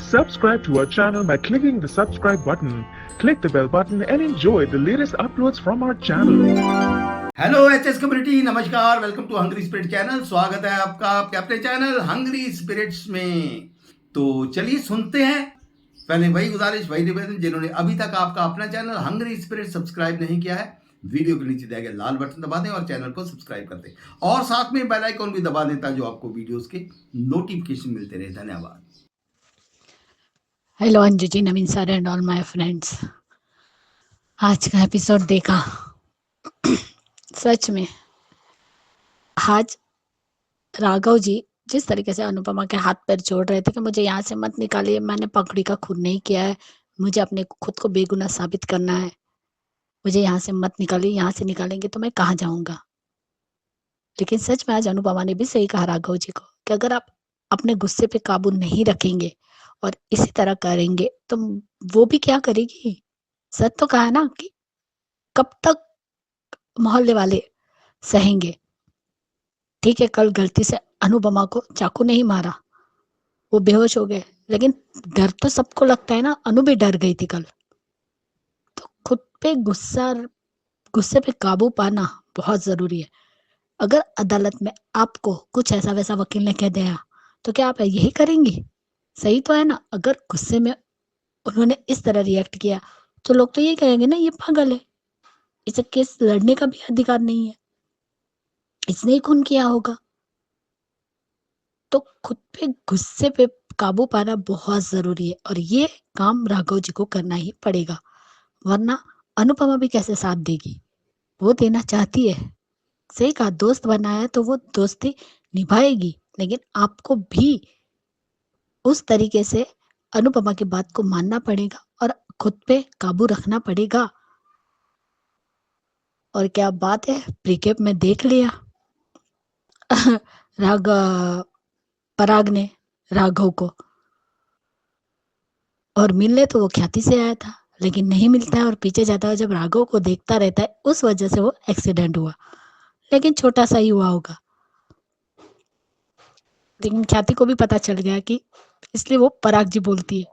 Subscribe to our channel by clicking the subscribe button. Click the bell button and enjoy the latest uploads from our channel. Hello HS community, नमस्कार। Welcome to hungry spirit channel. स्वागत है आपका आपके अपने channel hungry spirits में। तो चलिए सुनते हैं। पहले वही गुजारिश, वही निवेदन, जिन्होंने अभी तक आपका अपना चैनल हंग्री स्पिरिट सब्सक्राइब नहीं किया है, वीडियो के नीचे दिए गए लाल बटन दबा दें और चैनल को सब्सक्राइब कर दें और साथ में बेल आइकन भी दबा दें ताकि आपको वीडियोस के नोटिफिकेशन मिलते रहे। धन्यवाद। Hello Anju ji, Naveen sir and all my friends. आज का एपिसोड देखा, सच में आज राघव जी जिस तरीके से अनुपमा के हाथ पैर जोड़ रहे थे कि मुझे यहाँ से मत निकालिए, मैंने पगड़ी का खून नहीं किया है, मुझे अपने खुद को बेगुनाह साबित करना है, मुझे यहाँ से मत निकालिए, यहाँ से निकालेंगे तो मैं कहाँ जाऊंगा। लेकिन सच में आज अनुपमा ने भी सही कहा राघव जी को कि अगर आप अपने गुस्से पे काबू नहीं रखेंगे और इसी तरह करेंगे तो वो भी क्या करेगी। सच तो कहा ना कि कब तक मोहल्ले वाले सहेंगे। ठीक है, कल गलती से अनुपमा को चाकू नहीं मारा, वो बेहोश हो गए, लेकिन डर तो सबको लगता है ना, अनु भी डर गई थी कल। तो खुद पे गुस्से पे काबू पाना बहुत जरूरी है। अगर अदालत में आपको कुछ ऐसा वैसा वकील ने कह दिया तो क्या आप यही करेंगी? सही तो है ना। अगर गुस्से में उन्होंने इस तरह रिएक्ट किया तो लोग तो ये कहेंगे ना, ये पागल है, इसे केस लड़ने का भी अधिकार नहीं है, इसने ही खून किया होगा। तो खुद पे गुस्से पे काबू पाना बहुत जरूरी है और ये काम राघव जी को करना ही पड़ेगा, वरना अनुपमा भी कैसे साथ देगी। वो देना चाहती है, सही कहा, दोस्त बनाया तो वो दोस्ती निभाएगी, लेकिन आपको भी उस तरीके से अनुपमा की बात को मानना पड़ेगा और खुद पे काबू रखना पड़ेगा। और क्या बात है, प्रीकेप में देख लिया पराग ने राघव को, और मिलने तो वो ख्याति से आया था, लेकिन नहीं मिलता है और पीछे जाता है जब राघव को देखता रहता है, उस वजह से वो एक्सीडेंट हुआ, लेकिन छोटा सा ही हुआ होगा। लेकिन ख्याति को भी पता चल गया कि इसलिए वो पराग जी बोलती है।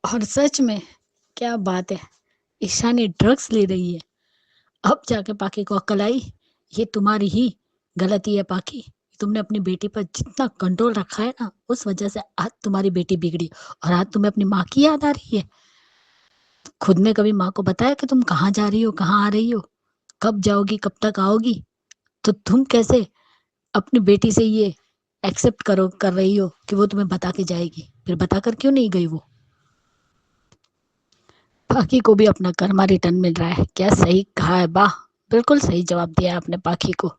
और सच में क्या बात है, ईशा ने ड्रग्स ले रही है। अब जाके पाकी को अक्ल आई, ये तुम्हारी ही गलती है पाकी, तुमने अपनी बेटी पर जितना कंट्रोल रखा है ना, उस वजह से आज तुम्हारी बेटी बिगड़ी और आज तुम्हें अपनी माँ की याद आ रही है। खुद ने कभी माँ को बताया कि तुम कहाँ जा रही हो, कहाँ आ रही हो, कब जाओगी, कब तक आओगी? तो तुम कैसे अपनी बेटी से ये एक्सेप्ट कर रही हो कि वो तुम्हें बता के जाएगी? फिर बताकर क्यों नहीं गई वो? पाखी को भी अपना कर्मा रिटर्न मिल रहा है। क्या सही कहा है, वाह, बिल्कुल सही जवाब दिया आपने पाखी को।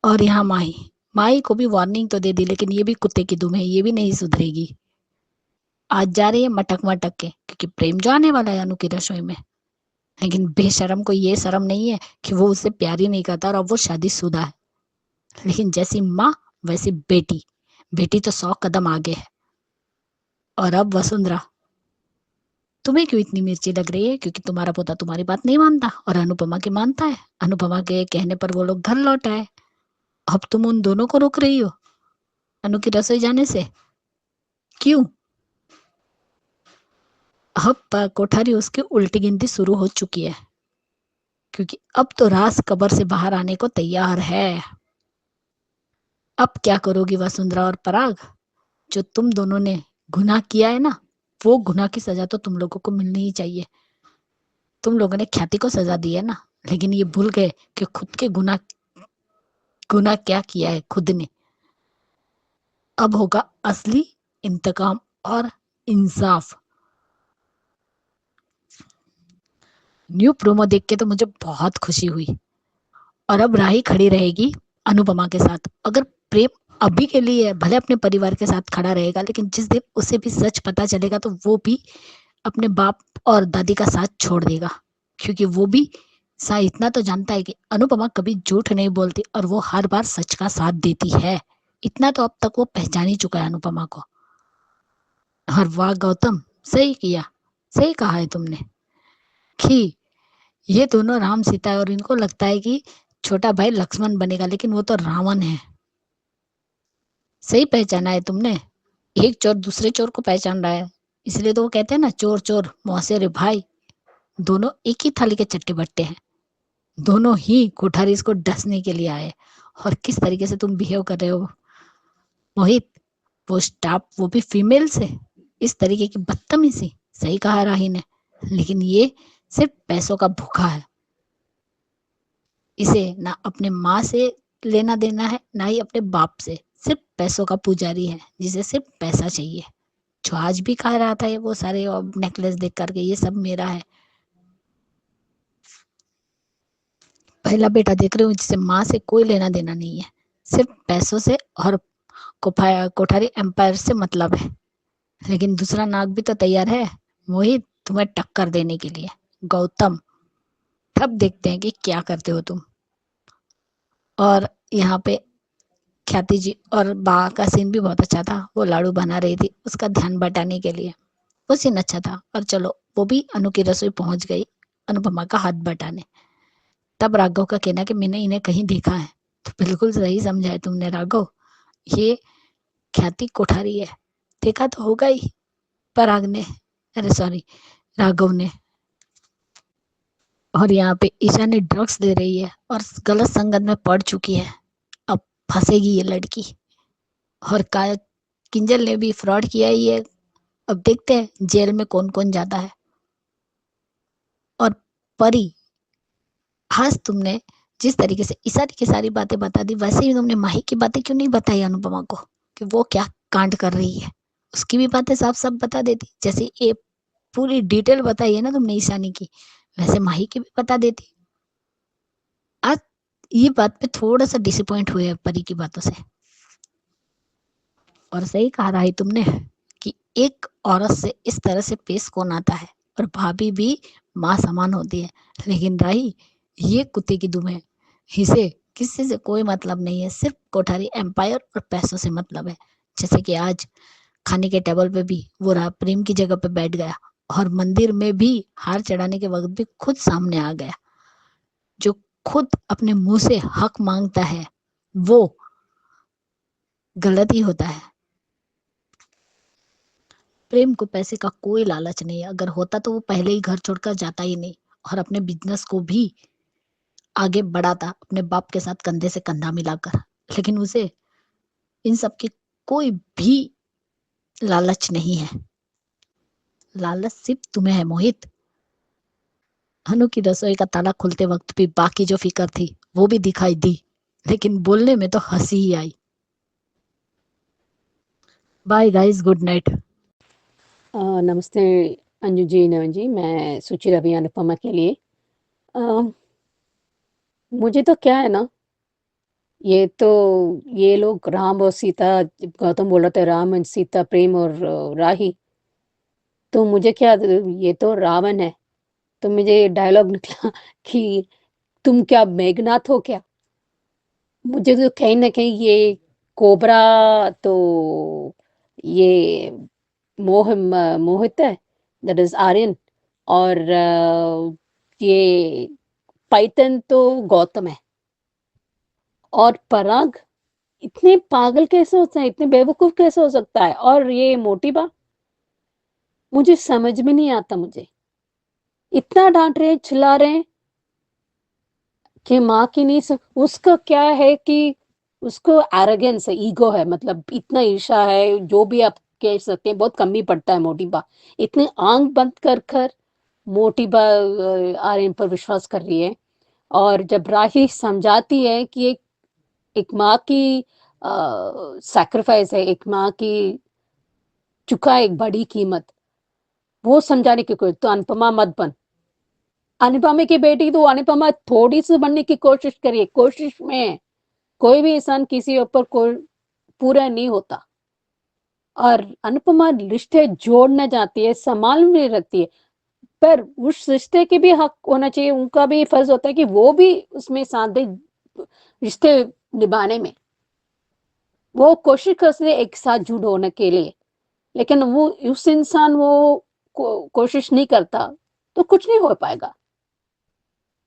और यहाँ माही को भी वार्निंग तो दे दी, लेकिन ये भी कुत्ते की दुम है, ये भी नहीं सुधरेगी। आज जा रही है मटक मटक के, क्योंकि प्रेम जो आने वाला है अनु की रसोई में। लेकिन बेशरम को ये शर्म नहीं है कि वो उससे प्यार ही नहीं करता और अब वो शादीशुदा है। लेकिन जैसी माँ वैसी बेटी तो 100 कदम आगे है। और अब वसुंधरा, तुम्हें क्यों इतनी मिर्ची लग रही है? क्योंकि तुम्हारा पोता तुम्हारी बात नहीं मानता और अनुपमा की मानता है। अनुपमा के कहने पर वो लोग घर लौट आए। अब तुम उन दोनों को रोक रही हो अनु की रसोई जाने से, क्यों? अब कोठारी उसकी उल्टी गिनती शुरू हो चुकी है, क्योंकि अब तो रास कब्र से बाहर आने को तैयार है। अब क्या करोगी वसुंधरा और पराग? जो तुम दोनों ने गुनाह किया है ना, वो गुनाह की सजा तो तुम लोगों को मिलनी ही चाहिए। तुम लोगों ने ख्याति को सजा दी है ना, लेकिन ये भूल गए कि खुद के गुनाह क्या किया है खुद ने। अब होगा असली इंतकाम और इंसाफ। न्यू प्रोमो देख के तो मुझे बहुत खुशी हुई। और अब राही खड़ी रहेगी अनुपमा के साथ। अगर प्रेम अभी के लिए भले अपने परिवार के साथ खड़ा रहेगा, लेकिन जिस दिन उसे भी सच पता चलेगा तो वो भी अपने बाप और दादी का साथ छोड़ देगा, क्योंकि वो भी इतना तो जानता है कि अनुपमा कभी झूठ नहीं बोलती और वो हर बार सच का साथ देती है। इतना तो अब तक वो पहचान ही चुका है अनुपमा को। और वाह गौतम, सही किया, सही कहा है तुमने कि ये दोनों राम सीता है और इनको लगता है कि छोटा भाई लक्ष्मण बनेगा, लेकिन वो तो रावण है। सही पहचाना है तुमने। एक चोर दूसरे चोर को पहचान रहा है, इसलिए तो वो कहते हैं ना, चोर चोर मुँह रे भाई। दोनों एक ही थाली के चट्टे बट्टे हैं, दोनों ही कोठारी इसको डसने के लिए आए। और किस तरीके से तुम बिहेव कर रहे हो मोहित, वो स्टाफ, वो भी फीमेल से इस तरीके की बदतमीजी। सही कहा राही ने, लेकिन ये सिर्फ पैसों का भूखा है। इसे ना अपने माँ से लेना देना है, ना ही अपने बाप से। सिर्फ पैसों का पुजारी है, जिसे सिर्फ पैसा चाहिए। जो आज भी कह रहा था ये वो सारे नेकलेस देख करके, ये सब मेरा है। पहला बेटा देख रहे हो, जिसे माँ से कोई लेना देना नहीं है, सिर्फ पैसों से और कोठारी एम्पायर से मतलब है। लेकिन दूसरा नाग भी तो तैयार है मोहित, तुम्हें टक्कर देने के लिए। गौतम, तब देखते हैं कि क्या करते हो तुम। और यहाँ पे ख्याति जी और बा का सीन भी बहुत अच्छा था। वो लाड़ू बना रही थी, उसका ध्यान बटाने के लिए वो सीन अच्छा था। और चलो, वो भी अनु की रसोई पहुंच गई अनुपमा का हाथ बटाने। तब राघव का कहना कि मैंने इन्हें कहीं देखा है। तो बिल्कुल सही समझा है तुमने राघव, ये ख्याति कोठारी है। देखा तो होगा ही पराग ने, अरे सॉरी, राघव ने। और यहाँ पे ईशा ने ड्रग्स दे रही है और गलत संगत में पड़ चुकी है। अब फंसेगी ये लड़की। और किंजल ने भी फ्रॉड किया ही है। अब देखते हैं जेल में कौन कौन जाता है। और परी, आज तुमने जिस तरीके से ईशा की सारी बातें बता दी, वैसे ही तुमने माही की बातें क्यों नहीं बताई अनुपमा को, कि वो क्या कांड कर रही है। उसकी भी बातें साफ साफ बता देती, जैसे ये पूरी डिटेल बताई है ना तुमने ईशानी की, वैसे माही की भी बता देती। आज ये बात पे थोड़ा सा डिसअपॉइंट हुए हैं परी की बातों से। और सही कहा रही तुमने कि एक औरत से इस तरह से पेश कौन आता है। और भाभी भी माँ समान होती है, लेकिन राही ये कुत्ते की दुम है। इसे किसी से कोई मतलब नहीं है, सिर्फ कोठारी एम्पायर और पैसों से मतलब है। जैसे कि आज खाने के टेबल पे भी वो प्रेम की जगह पे बैठ गया, और मंदिर में भी हार चढ़ाने के वक्त भी खुद सामने आ गया। जो खुद अपने मुंह से हक मांगता है वो गलत ही होता है। प्रेम को पैसे का कोई लालच नहीं है, अगर होता तो वो पहले ही घर छोड़कर जाता ही नहीं, और अपने बिजनेस को भी आगे बढ़ाता अपने बाप के साथ कंधे से कंधा मिलाकर। लेकिन उसे इन सब की कोई भी लालच नहीं है। लालच सिर्फ तुम्हें है मोहित। अनु की रसोई का ताला खुलते वक्त भी बाकी जो फिक्र थी वो भी दिखाई दी, लेकिन बोलने में तो हंसी ही आई। Bye guys, good night. नमस्ते अंजू जी, नवन जी, मैं सुचिर अभी अनुपमा के लिए। मुझे तो क्या है ना, ये लोग राम और सीता, गौतम बोल रहा था राम और सीता प्रेम और राही, तो मुझे क्या, ये तो रावण है। तो मुझे डायलॉग निकला कि तुम क्या मेघनाथ हो क्या। मुझे तो कहीं ना कहीं ये कोबरा, तो ये मोहित है, दैट इज आर्यन। और ये पाइथन तो गौतम है। और पराग इतने पागल कैसे होते हैं, इतने बेवकूफ कैसे हो सकता है। और ये मोटीबा, मुझे समझ में नहीं आता। मुझे इतना डांट रहे, चिल्ला रहे कि माँ की नहीं उसका क्या है कि उसको एरोगेंस है, ईगो है, मतलब इतना ईर्ष्या है, जो भी आप कह सकते हैं, बहुत कम ही पड़ता है मोटीबा। इतने आंख बंद कर कर मोटीबा आर्यन पर विश्वास कर रही है। और जब राही समझाती है कि एक माँ की सैक्रिफाइस है, एक माँ की चुका एक बड़ी कीमत, वो समझाने की कोई, तो अनुपमा मत बन। अनुपमा की बेटी तो अनुपमा थोड़ी सी बनने की कोशिश करिए, कोशिश में कोई भी इंसान किसी ऊपर कोई पूरा नहीं होता। और अनुपमा रिश्ते जोड़ना चाहती है, संभाल में रखती है, पर उस रिश्ते के भी हक होना चाहिए, उनका भी फर्ज होता है कि वो भी उसमें साथ दे रिश्ते निभाने में। वो कोशिश करते हैं एक साथ जुड़ होने के लिए, लेकिन वो उस इंसान वो कोशिश नहीं करता तो कुछ नहीं हो पाएगा।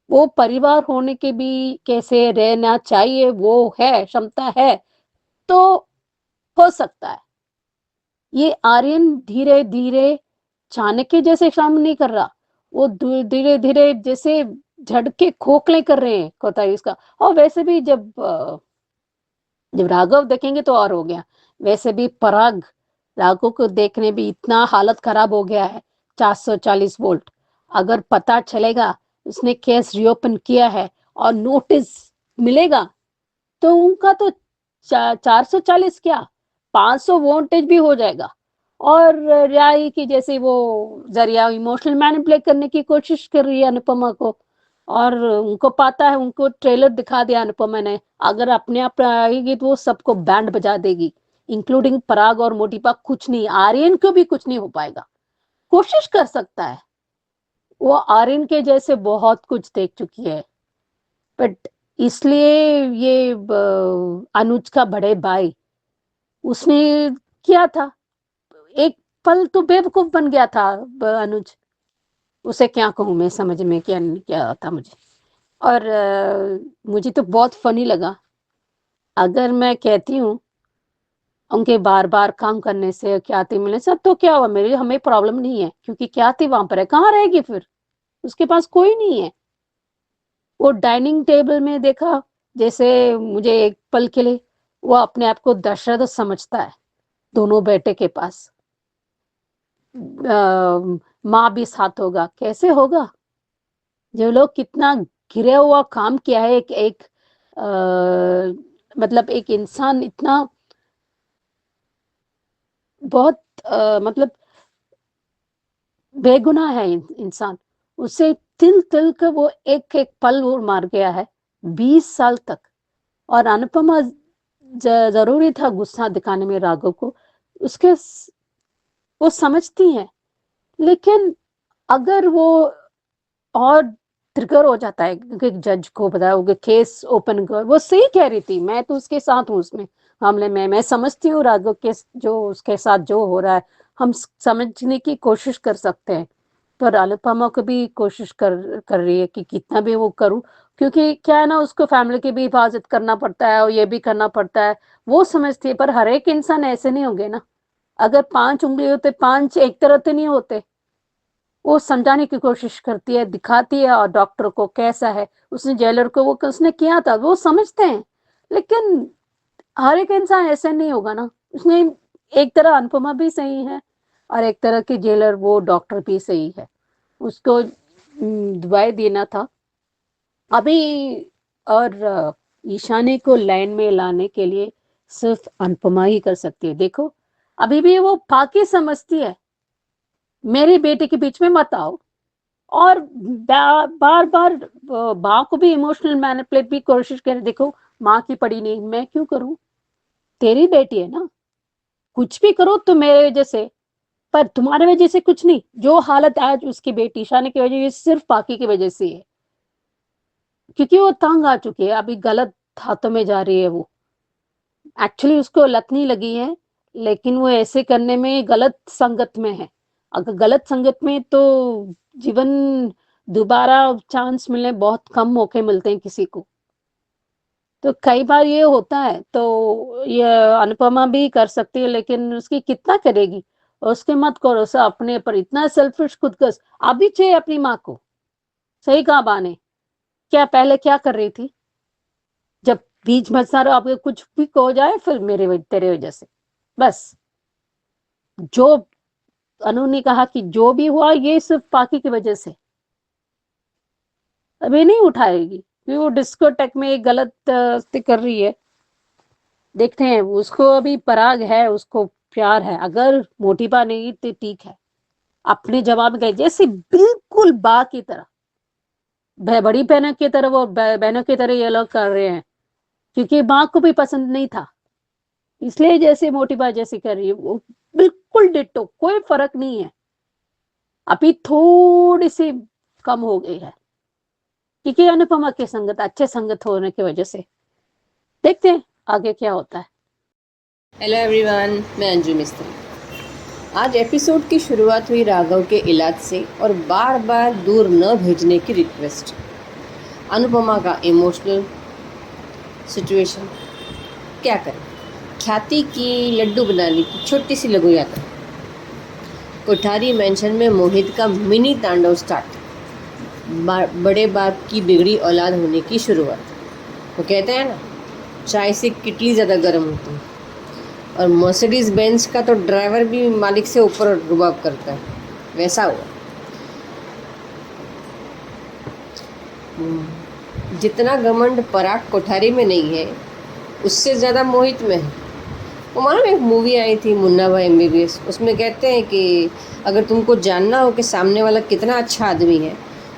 वो परिवार होने के भी कैसे रहना चाहिए वो है, क्षमता है तो हो सकता है। ये आर्यन धीरे धीरे चाणक्य जैसे काम नहीं कर रहा, वो धीरे धीरे जैसे झटके खोखले कर रहे हैं कोताही इसका। और वैसे भी जब राघव देखेंगे तो और हो गया। वैसे भी पराग राघव को देखने भी इतना हालत खराब हो गया है। 440 वोल्ट अगर पता चलेगा उसने केस रीओपन किया है और नोटिस मिलेगा तो उनका तो 440 क्या 500 वोल्टेज भी हो जाएगा। और रियाई की जैसे वो जरिया इमोशनल मैनिपुलेट करने की कोशिश कर रही है अनुपमा को, और उनको पता है, उनको ट्रेलर दिखा दिया अनुपमा ने, अगर अपने आप आएगी तो वो सबको बैंड बजा देगी, इंक्लूडिंग पराग और मोटिपा। कुछ नहीं, आर्यन को भी कुछ नहीं हो पाएगा। कोशिश कर सकता है, वो आर्यन के जैसे बहुत कुछ देख चुकी है, बट इसलिए ये अनुज का बड़े भाई उसने किया था, एक पल तो बेवकूफ बन गया था अनुज। उसे क्या कहूँ मैं, समझ में क्या क्या था मुझे। और मुझे तो बहुत फनी लगा। अगर मैं कहती हूँ उनके बार बार काम करने से ख्याति मिलने से तो क्या हुआ, मेरी हमें प्रॉब्लम नहीं है, क्योंकि ख्याति वहां पर है, कहाँ रहेगी फिर, उसके पास कोई नहीं है। वो डाइनिंग टेबल में देखा, जैसे मुझे एक पल के लिए वो अपने आप को दशरथ समझता है दोनों बेटे के पास। माँ भी साथ होगा, कैसे होगा, जो लोग कितना घिरे हुआ काम किया है। एक मतलब एक इंसान इतना बहुत मतलब बेगुनाह है इंसान, उसे तिल तिल का वो एक एक पल वो मार गया है 20 साल तक। और अनुपमा जरूरी था गुस्सा दिखाने में राघव को, उसके वो समझती है, लेकिन अगर वो और ट्रिगर हो जाता है क्योंकि जज को बताया केस ओपन कर, वो सही कह रही थी, मैं तो उसके साथ हूँ उसमें मामले में, मैं समझती हूँ राघव के जो उसके साथ जो हो रहा है, हम समझने की कोशिश कर सकते हैं। पर अनुपमा को भी कोशिश कर रही है कि कितना भी वो करूं, क्योंकि क्या है ना, उसको फैमिली की भी हिफाजत करना पड़ता है और ये भी करना पड़ता है, वो समझती है। पर हर एक इंसान ऐसे नहीं होंगे ना, अगर 5 उंगली होते 5 एक तरह तो नहीं होते। वो समझाने की कोशिश करती है, दिखाती है, और डॉक्टर को कैसा है, उसने जेलर को वो उसने किया था, वो समझते हैं। लेकिन हर एक इंसान ऐसे नहीं होगा ना, उसने एक तरह अनुपमा भी सही है और एक तरह की जेलर वो डॉक्टर भी सही है, उसको दवाई देना था अभी। और ईशानी को लाइन में लाने के लिए सिर्फ अनुपमा ही कर सकती है। देखो अभी भी वो पाकी समझती है, मेरे बेटे के बीच में मत आओ, और बार बार माँ को भी इमोशनल मैनिपुलेट भी कोशिश करे, देखो माँ की पड़ी नहीं, मैं क्यों करूं, तेरी बेटी है ना, कुछ भी करो तो मेरे वजह से, पर तुम्हारे वजह से कुछ नहीं। जो हालत आज उसकी बेटी ईशानी की वजह, ये सिर्फ पाकी की वजह से है, क्योंकि वो तंग आ चुकी है, अभी गलत हाथों में जा रही है। वो एक्चुअली उसको लत नहीं लगी है, लेकिन वो ऐसे करने में गलत संगत में है। अगर गलत संगत में तो जीवन दोबारा चांस मिलने बहुत कम मौके मिलते हैं किसी को, तो कई बार ये होता है। तो ये अनुपमा भी कर सकती है, लेकिन उसकी कितना करेगी, उसके मत करो, उसे अपने पर इतना सेल्फिश खुदगर्ज अभी चाहिए अपनी माँ को। सही कहा बाने, क्या पहले क्या कर रही थी, जब बीच में सारा आपको कुछ भी हो जाए फिर तेरे वजह से, बस। जो अनु ने कहा कि जो भी हुआ ये सिर्फ पाकी की वजह से, अभी नहीं उठाएगी क्योंकि वो डिस्कोटेक में एक गलत कर रही है। देखते हैं, उसको अभी पराग है, उसको प्यार है, अगर मोटिपा नहीं तो ठीक है। अपने जवाब गए जैसे बिल्कुल बा की तरह, बड़ी बहनों की तरह, वो बहनों की तरह ये लोग कर रहे हैं, क्योंकि माँ को भी पसंद नहीं था, इसलिए जैसे मोटिबा जैसे कर रही है वो बिल्कुल डिट्टो, कोई फर्क नहीं है। अभी थोड़ी सी कम हो गई है क्योंकि अनुपमा की संगत, अच्छे संगत होने की वजह से। देखते हैं आगे क्या होता है। हेलो एवरीवन, मैं अंजू मिस्त्री। आज एपिसोड की शुरुआत हुई राघव के इलाज से और बार बार दूर न भेजने की रिक्वेस्ट। अनुपमा का इमोशनल सिचुएशन, क्या करें, ख्याति की लड्डू बनाने की छोटी सी लघु यात्रा। कोठारी मेंशन में मोहित का मिनी तांडव स्टार्ट। बड़े बाप की बिगड़ी औलाद होने की शुरुआत। वो कहते हैं ना, चाय से कितली ज़्यादा गर्म होती है, और मर्सिडीज बेंज का तो ड्राइवर भी मालिक से ऊपर रुबाब करता है, वैसा हुआ। जितना घमंड पराग कोठारी में नहीं है, उससे ज़्यादा मोहित में है। वो मालूम एक मूवी आई थी मुन्ना भाई MBBS, उसमें कहते हैं कि अगर तुमको जानना हो कि सामने वाला कितना अच्छा आदमी है,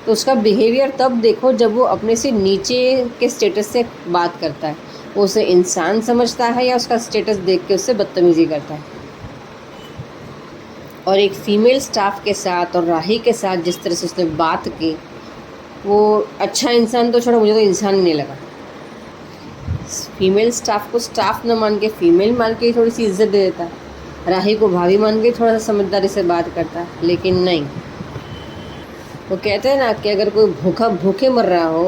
तो उसका बिहेवियर तब देखो जब वो अपने से नीचे के स्टेटस से बात करता है। वो उसे इंसान समझता है या उसका स्टेटस देख के उससे बदतमीज़ी करता है। और एक फीमेल स्टाफ के साथ और राही के साथ जिस तरह से उसने बात की, वो अच्छा इंसान तो छोड़ो, मुझे तो इंसान ही नहीं लगा। फीमेल स्टाफ को स्टाफ न मान के फीमेल मान के थोड़ी सी इज्जत दे देता है। राही को भाभी मान के थोड़ा सा समझदारी से बात करता है, लेकिन नहीं। वो कहते हैं ना कि अगर कोई भूखे मर रहा हो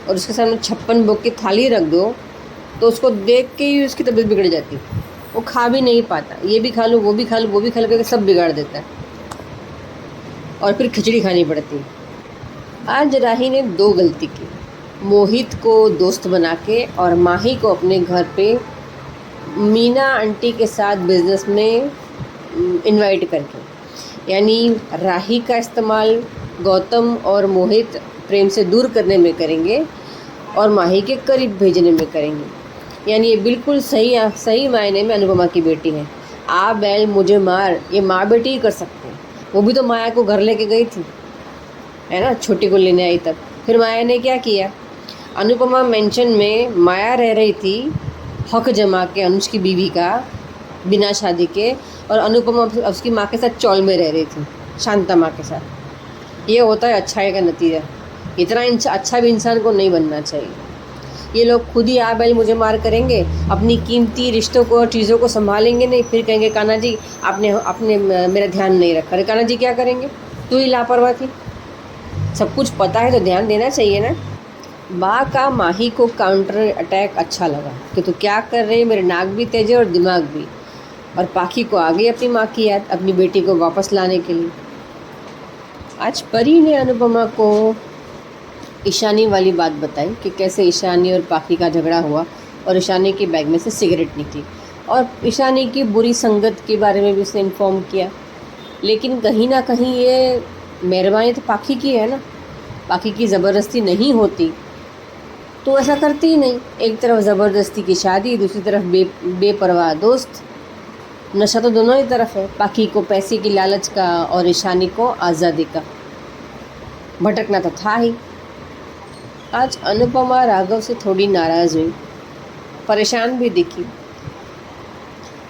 और उसके सामने 56 भोग की थाली रख दो, तो उसको देख के ही उसकी तबीयत बिगड़ जाती है। वो खा भी नहीं पाता, ये भी खा लो, वो भी खा लो, वो भी खा लो, करके सब बिगाड़ देता है, और फिर खिचड़ी खानी पड़ती है। आज राही ने 2 गलती की। मोहित को दोस्त बना के और माही को अपने घर पे मीना आंटी के साथ बिजनेस में इनवाइट करके, यानी राही का इस्तेमाल गौतम और मोहित प्रेम से दूर करने में करेंगे और माही के करीब भेजने में करेंगे। यानी ये बिल्कुल सही मायने में अनुपमा की बेटी है। आ बैल मुझे मार, ये माँ बेटी ही कर सकते हैं। वो भी तो माया को घर लेके गई थी, है ना, छोटी को लेने आई तब। फिर माया ने क्या किया, अनुपमा मेंशन में माया रह रही थी हक जमा के अनुज की बीवी का बिना शादी के, और अनुपमा उसकी माँ के साथ चौल में रह रही थी, शांता माँ के साथ। ये होता है अच्छाई का नतीजा। इतना अच्छा भी इंसान को नहीं बनना चाहिए। ये लोग खुद ही आ बैल मुझे मार करेंगे, अपनी कीमती रिश्तों को और चीज़ों को संभालेंगे नहीं, फिर कहेंगे कान्हा जी आपने मेरा ध्यान नहीं रखा। अरे कान्हा जी क्या करेंगे, तू ही लापरवाह थी। सब कुछ पता है तो ध्यान देना चाहिए ना। माँ का माही को काउंटर अटैक अच्छा लगा कि तू क्या कर रही है, मेरे नाक भी तेज है और दिमाग भी। और पाखी को आ गई अपनी माँ की याद, अपनी बेटी को वापस लाने के लिए। आज परी ने अनुपमा को ईशानी वाली बात बताई कि कैसे ईशानी और पाखी का झगड़ा हुआ और ईशानी के बैग में से सिगरेट निकली, और ईशानी की बुरी संगत के बारे में भी उसने इन्फॉर्म किया। लेकिन कहीं ना कहीं ये मेहरबानी तो पाखी की है ना। पाखी की ज़बरदस्ती नहीं होती तो ऐसा करती ही नहीं। एक तरफ ज़बरदस्ती की शादी, दूसरी तरफ बेपरवाह दोस्त। नशा तो दोनों ही तरफ है, पाखी को पैसे की लालच का और ईशानी को आज़ादी का। भटकना तो था ही। आज अनुपमा राघव से थोड़ी नाराज़ हुई, परेशान भी दिखी।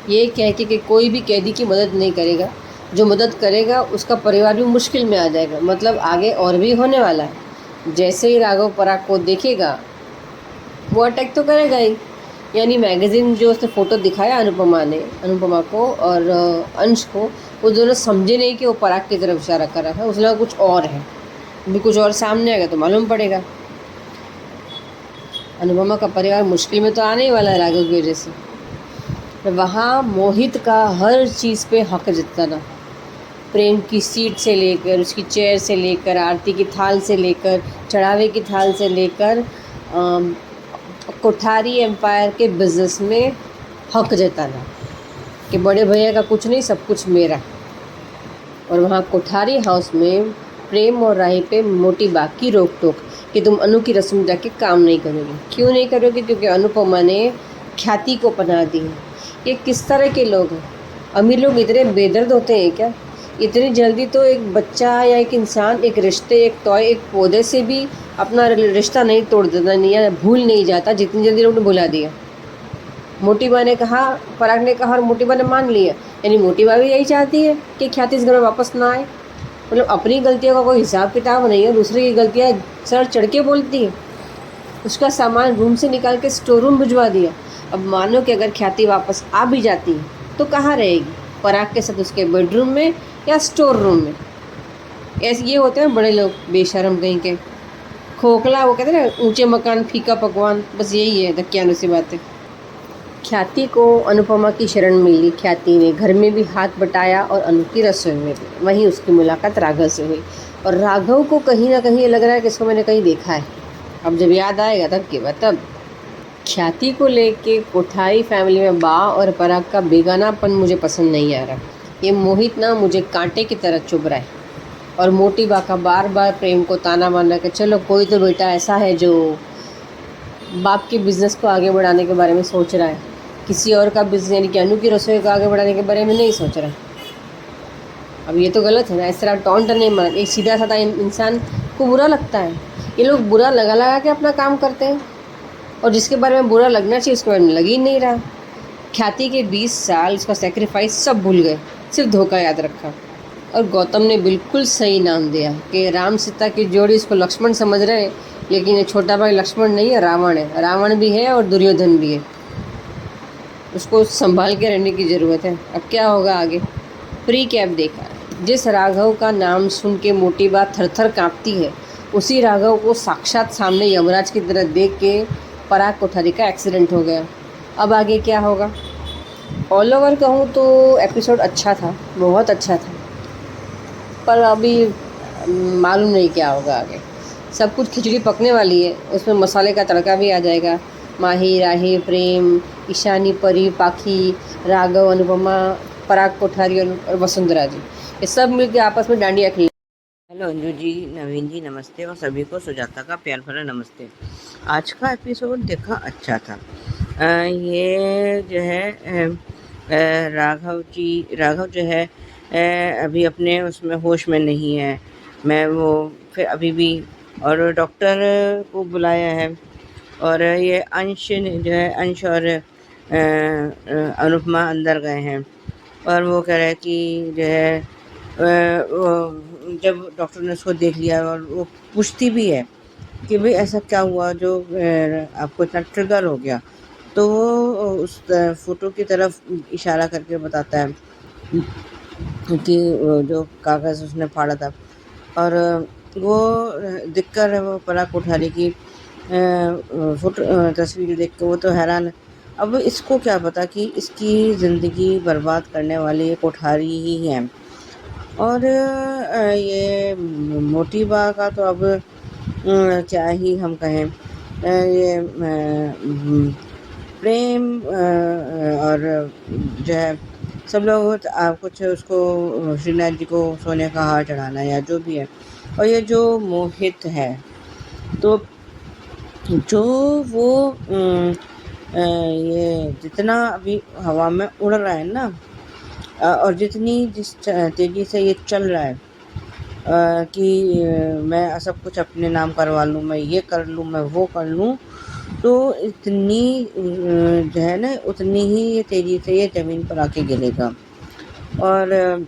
ये कह के कि कोई भी कैदी की मदद नहीं करेगा, जो मदद करेगा उसका परिवार भी मुश्किल में आ जाएगा। मतलब आगे और भी होने वाला है। जैसे ही राघव पराग को देखेगा वो अटैक तो करेगा ही। यानी मैगज़ीन जो उसने फ़ोटो दिखाया अनुपमा को और अंश को, वो दोनों समझे नहीं कि वो पराग की तरफ इशारा कर रहा है। उसने लगा कुछ और है, भी कुछ और सामने आएगा तो मालूम पड़ेगा। अनुपमा का परिवार मुश्किल में तो आने ही वाला है राघव की वजह से। वहाँ मोहित का हर चीज़ पे हक जताना, प्रेम की सीट से लेकर, उसकी चेयर से लेकर, आरती की थाल से लेकर, चढ़ावे की थाल से लेकर, कोठारी एम्पायर के बिजनेस में हक जताना कि बड़े भैया का कुछ नहीं, सब कुछ मेरा। और वहाँ कोठारी हाउस में प्रेम और राही पे मोटी बात की रोक टोक कि तुम अनु की रस्म जाके काम नहीं करोगे। क्यों नहीं करोगे? क्योंकि अनुपमा ने ख्याति को पनाह दी है। ये किस तरह के लोग हैं? अमीर लोग इतने बेदर्द होते हैं क्या? इतनी जल्दी तो एक बच्चा या एक इंसान, एक रिश्ते, एक टॉय, एक पौधे से भी अपना रिश्ता नहीं तोड़ देता, नहीं या भूल नहीं जाता जितनी जल्दी लोगों ने भुला दिया। मोटी माँ ने कहा, पराग ने कहा और मोटी माँ ने मान लिया। यानी मोटी माँ भी यही चाहती है कि ख्याति इस घर में वापस ना आए। मतलब अपनी गलतियों का कोई हिसाब किताब नहीं है, दूसरे की गलतियाँ सर चढ़ के बोलती है। उसका सामान रूम से निकाल के स्टोर रूम भिजवा दिया। अब मानो कि अगर ख्याति वापस आ भी जाती है तो कहाँ रहेगी? पराग के साथ उसके बेडरूम में या स्टोर रूम में? ऐसे ये होते हैं बड़े लोग, बेशर्म कहीं के, खोखला। वो कहते हैं ना, ऊंचे मकान फीका पकवान, बस यही है धक्यानु सी बातें। ख्याति को अनुपमा की शरण मिली। ख्याति ने घर में भी हाथ बटाया और अनु की रसोई में भी। वहीं उसकी मुलाकात राघव से हुई और राघव को कहीं ना कहीं ये लग रहा है कि इसको मैंने कहीं देखा है। अब जब याद आएगा तब की बात तब। ख्याति को लेके कोठारी फैमिली में बा और पराग का बेगानापन मुझे पसंद नहीं आ रहा। ये मोहित ना मुझे कांटे की तरह चुभ रहा है और मोटी बा का बार बार प्रेम को ताना मारना कि चलो कोई तो बेटा ऐसा है जो बाप के बिज़नेस को आगे बढ़ाने के बारे में सोच रहा है, किसी और का बिज़नेस यानी कि अनु की रसोई को आगे बढ़ाने के बारे में नहीं सोच रहा है। अब ये तो गलत है ना, इस तरह टॉन्ट नहीं मार। एक सीधा साधा इंसान को बुरा लगता है। ये लोग बुरा लगा लगा के अपना काम करते हैं और जिसके बारे में बुरा लगना चाहिए उसके बारे में लग ही नहीं रहा। ख्याति के 20 साल उसका सेक्रीफाइस सब भूल गए, सिर्फ धोखा याद रखा। और गौतम ने बिल्कुल सही नाम दिया कि राम सीता की जोड़ी उसको लक्ष्मण समझ रहे हैं, लेकिन ये छोटा भाई लक्ष्मण नहीं है, रावण है। रावण भी है और दुर्योधन भी है। उसको संभाल के रहने की ज़रूरत है। अब क्या होगा आगे। प्री कैप देखा। जिस राघव का नाम सुन के मोटी बात थर थर काँपती है, उसी राघव को साक्षात सामने यमराज की तरह देख के पराग कोठारी का एक्सीडेंट हो गया। अब आगे क्या होगा। ऑल ओवर कहूँ तो एपिसोड अच्छा था, बहुत अच्छा था, पर अभी मालूम नहीं क्या होगा आगे। सब कुछ खिचड़ी पकने वाली है, उसमें मसाले का तड़का भी आ जाएगा। माही, राही, प्रेम, ईशानी, परी, पाखी, राघव, अनुपमा, पराग कोठारी और वसुंधरा जी, ये सब मिलकर आपस में डांडिया खेल। हेलो अंजू जी, नवीन जी नमस्ते और सभी को सुजाता का प्यार भरा नमस्ते। आज का एपिसोड देखा अच्छा था। ये जो है राघव जो है अभी अपने उसमें होश में नहीं है। मैं वो फिर अभी भी और डॉक्टर को बुलाया है और ये अंश और अनुपमा अंदर गए हैं और वो कह रहा है कि जो है वो जब डॉक्टर ने उसको देख लिया और वो पूछती भी है कि भाई ऐसा क्या हुआ जो आपको इतना ट्रिगर हो गया, तो वो उस फोटो की तरफ इशारा करके बताता है कि जो कागज़ उसने फाड़ा था और वो दिखकर वो पराग कोठारी की फोटो तस्वीर देख के वो तो हैरान है। अब इसको क्या पता कि इसकी ज़िंदगी बर्बाद करने वाली कोठारी ही है। और ये मोटी बा का तो अब क्या ही हम कहें। ये प्रेम और जो है सब लोग कुछ उसको श्रीनाथ जी को सोने का हार चढ़ाना या जो भी है। और ये जो मोहित है तो जो वो ये जितना अभी हवा में उड़ रहा है ना और जिस तेज़ी से ये चल रहा है कि मैं सब कुछ अपने नाम करवा लूँ, मैं ये कर लूँ, मैं वो कर लूँ, तो इतनी जो है ना उतनी ही ये तेज़ी से ये ज़मीन पर आके गिरेगा। और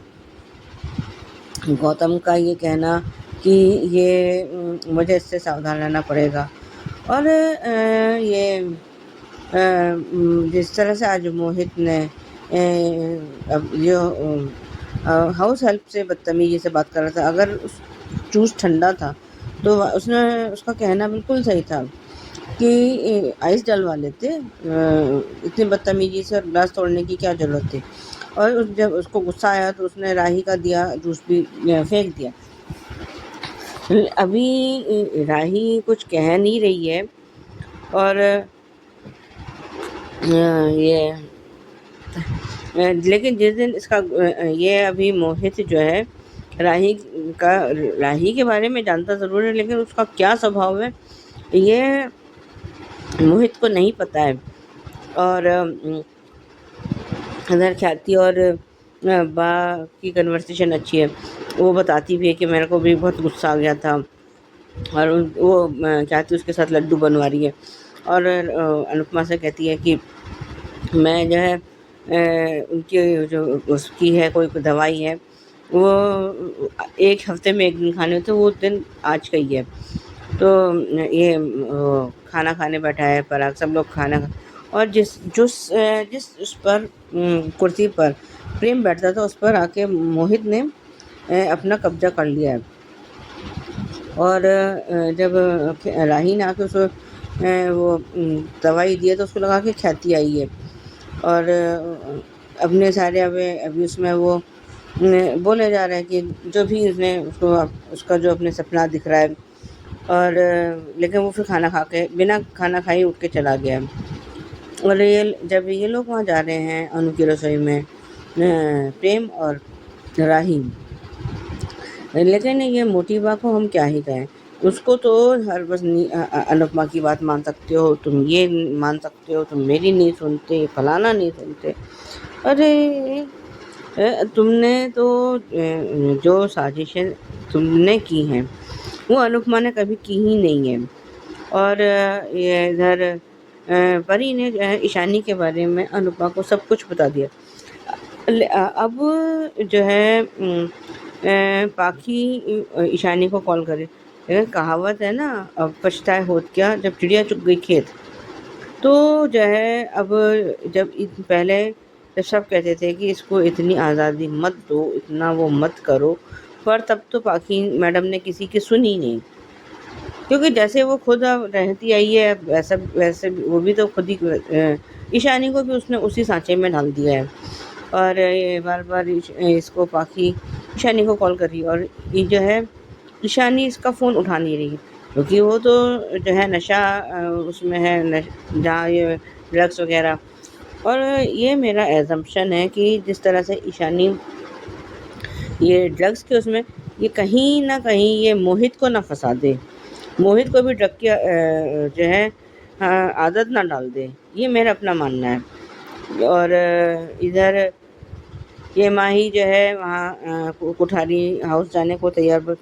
गौतम का ये कहना कि ये मुझे इससे सावधान रहना पड़ेगा। और ये जिस तरह से आज मोहित ने अब जो हाउस हेल्प से बदतमीजी से बात कर रहा था, अगर जूस ठंडा था तो उसका कहना बिल्कुल सही था कि आइस डलवा लेते, इतनी बदतमीजी से ग्लास तोड़ने की क्या ज़रूरत थी। और जब उसको गुस्सा आया तो उसने राही का दिया जूस भी फेंक दिया। अभी राही कुछ कह नहीं रही है और ये लेकिन जिस दिन इसका ये अभी मोहित जो है राही के बारे में जानता ज़रूर है, लेकिन उसका क्या स्वभाव है ये मोहित को नहीं पता है। और इधर ख्याति और बा की कन्वर्सेशन अच्छी है। वो बताती भी है कि मेरे को भी बहुत गुस्सा आ गया था और वो ख्याति उसके साथ लड्डू बनवा रही है। और अनुपमा से कहती है कि मैं जो है उनकी जो उसकी है कोई दवाई है वो 1 हफ्ते में 1 दिन खाने होते, वो दिन आज का ही है। तो ये खाना खाने बैठा है पराग, सब लोग खाना और जिस उस पर कुर्सी पर प्रेम बैठता था उस पर आके मोहित ने अपना कब्जा कर लिया है। और जब राही ने आके उसको वो दवाई दी है तो उसको लगा कि ख्याति आई है। और अपने सारे अभी उसमें वो बोले जा रहे हैं कि जो भी उसने उसका जो अपने सपना दिख रहा है, और लेकिन वो फिर खाना खा के बिना खाना खाए उठ के चला गया। और जब ये लोग वहाँ जा रहे हैं अनु की रसोई में, प्रेम और राही, लेकिन ये मोटी बा को हम क्या ही कहें, उसको तो हर बस अनुपमा की बात मान सकते हो, तुम ये मान सकते हो, तुम मेरी नहीं सुनते, फलाना नहीं सुनते। अरे तुमने तो जो साजिशें तुमने की हैं वो अनुपमा ने कभी की ही नहीं है। और ये इधर परी ने ईशानी के बारे में अनुपमा को सब कुछ बता दिया। अब जो है पाखी ईशानी को कॉल करे, कहावत है ना, अब पछताए होत क्या जब चिड़िया चुग गई खेत। तो जो है अब पहले जब सब कहते थे कि इसको इतनी आज़ादी मत दो, इतना वो मत करो, पर तब तो पाखी मैडम ने किसी की सुनी नहीं, क्योंकि जैसे वो खुद अब रहती आई है वैसे वो भी तो खुद ही ईशानी को भी उसने उसी सांचे में डाल दिया है। और ये बार बार इसको पाखी ईशानी को कॉल कर रही है, और ये जो है ईशानी इसका फ़ोन उठा नहीं रही, क्योंकि वो तो जो है नशा उसमें है, जहाँ ये ड्रग्स वगैरह। और ये मेरा एजम्पशन है कि जिस तरह से ईशानी ये ड्रग्स के उसमें, ये कहीं ना कहीं ये मोहित को ना फंसा दे, मोहित को भी ड्रग की जो है आदत ना डाल दे, ये मेरा अपना मानना है। और इधर ये माही जो है वहाँ कोठारी हाउस जाने को तैयार,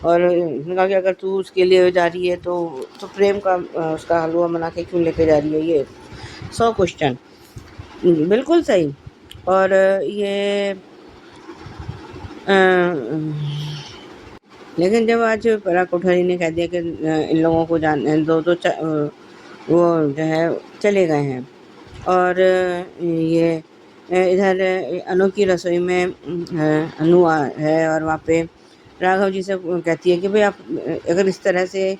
और उसने कहा कि अगर तू उसके लिए जा रही है तो प्रेम का उसका हलवा बना के क्यों लेके जा रही है, ये 100 क्वेश्चन। बिल्कुल सही। और ये लेकिन जब आज परा कोठारी ने कह दिया कि इन लोगों को जान दो तो वो जो है चले गए हैं। और ये इधर अनु की रसोई में अनु है, और वहाँ पे राघव जी से कहती है कि भाई आप अगर इस तरह से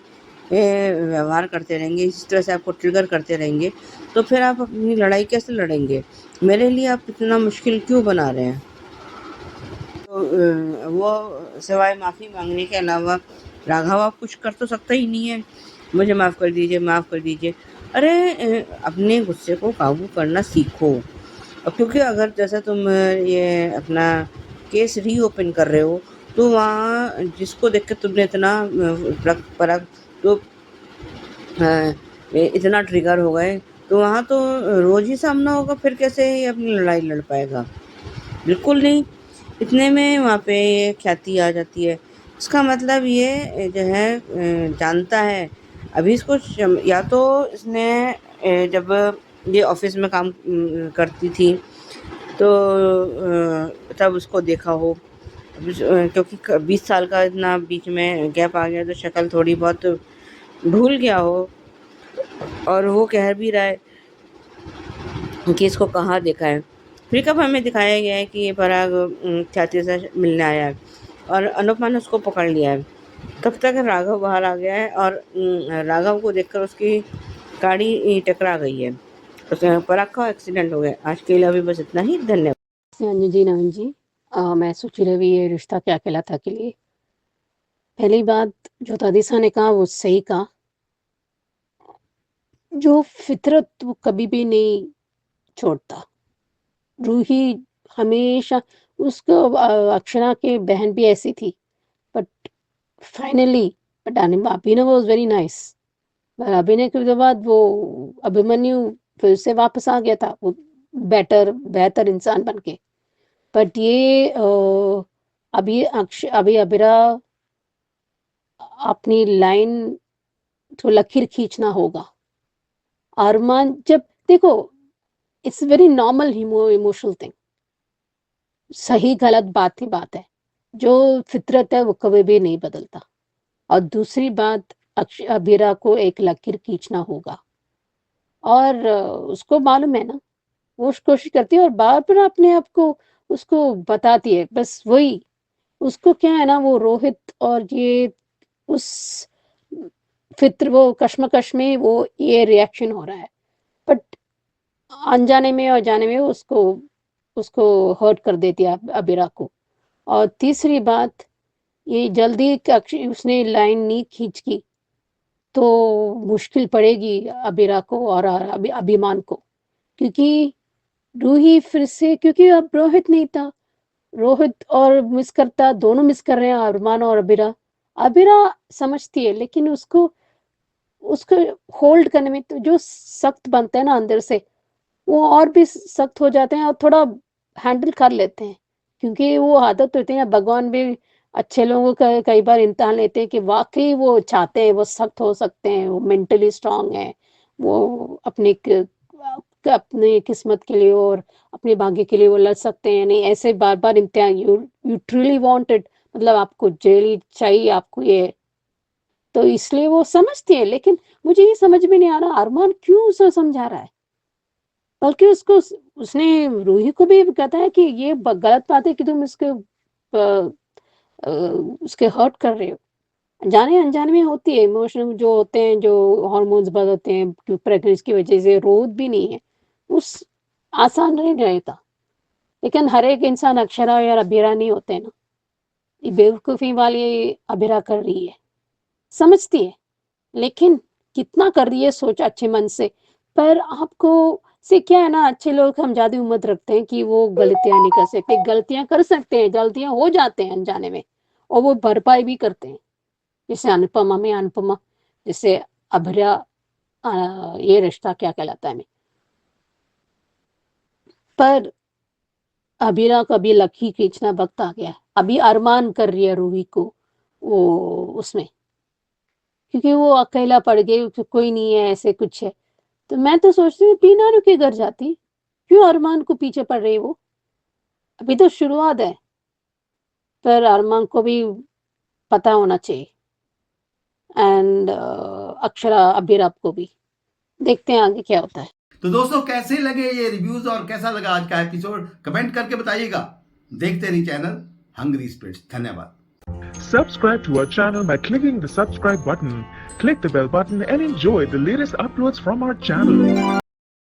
व्यवहार करते रहेंगे, इस तरह से आपको ट्रिगर करते रहेंगे, तो फिर आप अपनी लड़ाई कैसे लड़ेंगे, मेरे लिए आप इतना मुश्किल क्यों बना रहे हैं। तो वो सिवाय माफ़ी मांगने के अलावा राघव आप कुछ कर तो सकता ही नहीं है, मुझे माफ़ कर दीजिए, माफ़ कर दीजिए। अरे अपने गुस्से को काबू करना सीखो। क्योंकि अगर जैसा तुम ये अपना केस रीओपन कर रहे हो, तो वहाँ जिसको देख के तुमने इतना परख तो इतना ट्रिगर हो गए, तो वहाँ तो रोज़ ही सामना होगा, फिर कैसे ये अपनी लड़ाई लड़ पाएगा, बिल्कुल नहीं। इतने में वहाँ पे ये ख्याति आ जाती है। इसका मतलब ये जो है जानता है अभी इसको या तो इसने जब ये ऑफिस में काम करती थी तो तब उसको देखा हो, क्योंकि 20 साल का इतना बीच में गैप आ गया, तो शक्ल थोड़ी बहुत भूल गया हो। और वो कह भी रहा है कि इसको कहाँ देखा है। फिर कब हमें दिखाया गया है कि ये पराग ख्याति से मिलने आया है, और अनुपमा ने उसको पकड़ लिया है। तब तक राघव बाहर आ गया है, और राघव को देखकर उसकी गाड़ी टकरा गई है, पराग का एक्सीडेंट हो गया। आज के लिए अभी बस इतना ही, धन्यवाद। नवीन जी, नवीन जी, मैं सोची रही ये रिश्ता क्या कहलाता के लिए। पहली बात जो दादीसा ने कहा वो सही कहा, जो फितरत वो कभी भी नहीं छोड़ता। रूही हमेशा उसको अक्षरा की बहन भी ऐसी थी, but finally but Abhinav was very nice. अभिनय के बाद वो अभिमन्यु फिर से वापस आ गया था, वो बेहतर इंसान बन के। बट ये अभी अबिरा अपनी लाइन तो लकीर खींचना होगा। अरमान जब देखो, it's very normal emotional thing, सही गलत बात ही बात है, जो फितरत है वो कभी भी नहीं बदलता। और दूसरी बात, अबिरा को एक लकीर खींचना होगा, और उसको मालूम है ना, वो कोशिश करती है और बार बार अपने आप को उसको बताती है। बस वही उसको क्या है ना, वो रोहित और ये उस फित्र वो कश्मकश में वो ये रिएक्शन हो रहा है। बट अनजाने में और जाने में उसको उसको हर्ट कर देती है अबीरा को। और तीसरी बात, ये जल्दी उसने लाइन नहीं खींच की तो मुश्किल पड़ेगी अबीरा को और अभिमान को, क्योंकि रूही फिर से, क्योंकि अब रोहित नहीं था, रोहित और मिस करता, दोनों मिस कर रहे हैं, अरमान और अबीरा। अबीरा समझती है, लेकिन उसको उसको होल्ड करने में तो जो सख्त बनते हैं ना अंदर से, वो और भी सख्त हो जाते हैं और थोड़ा हैंडल कर लेते हैं, क्योंकि वो आदत होती है। भगवान भी अच्छे लोगों का कई बार इम्तिहान लेते हैं कि वाकई वो चाहते हैं, वो सख्त हो सकते हैं, वो मेंटली स्ट्रांग है, वो अपनी किस्मत के लिए और अपने भाग्य के लिए वो लड़ सकते हैं। नहीं, ऐसे बार बार इम्तिहान, यू ट्रूली वांटेड, मतलब आपको जेल चाहिए, आपको ये, तो इसलिए वो समझती है। लेकिन मुझे ये समझ में नहीं आ रहा अरमान क्यों उसे समझा रहा है, बल्कि उसने रूही को भी कहता है कि ये गलत बात है कि तुम उसके हर्ट कर रहे हो। जाने अनजाने में होती है, इमोशन जो होते हैं, जो हार्मोन्स बदलते हैं प्रेगनेंसी की वजह से, रोज भी नहीं है उस आसान नहीं रहता। लेकिन हर एक इंसान अक्षरा या अबीरा नहीं होते ना, ये बेवकूफ़ी वाली अबीरा कर रही है, समझती है, लेकिन कितना कर रही है सोच अच्छे मन से। पर आपको से क्या है ना, अच्छे लोग हम ज़्यादा उम्मीद रखते हैं कि वो गलतियाँ नहीं कर सकते। गलतियाँ कर सकते हैं, गलतियाँ हो जाते हैं अनजाने में, और वो भरपाई भी करते हैं। जैसे अनुपमा, जैसे अभरा, ये रिश्ता क्या कहलाता है में। पर अबीरा का भी लकी खींचना वक्त आ गया। अभी अरमान कर रही है रूही को वो उसमें, क्योंकि वो अकेला पड़ गई, कोई नहीं है, ऐसे कुछ है। तो मैं तो सोचती हूँ पीनारू के घर जाती, क्यों अरमान को पीछे पड़ रही वो, अभी तो शुरुआत है। पर अरमान को भी पता होना चाहिए, एंड अक्षरा अबीरा को भी। देखते हैं आगे क्या होता है। तो दोस्तों, कैसे लगे ये रिव्यूज और कैसा लगा आज का एपिसोड, कमेंट करके बताइएगा। देखते रहिए चैनल हंग्री स्पिरिट्स। धन्यवाद। Subscribe to our channel by clicking the subscribe button. Click the bell button and enjoy the latest uploads from our channel.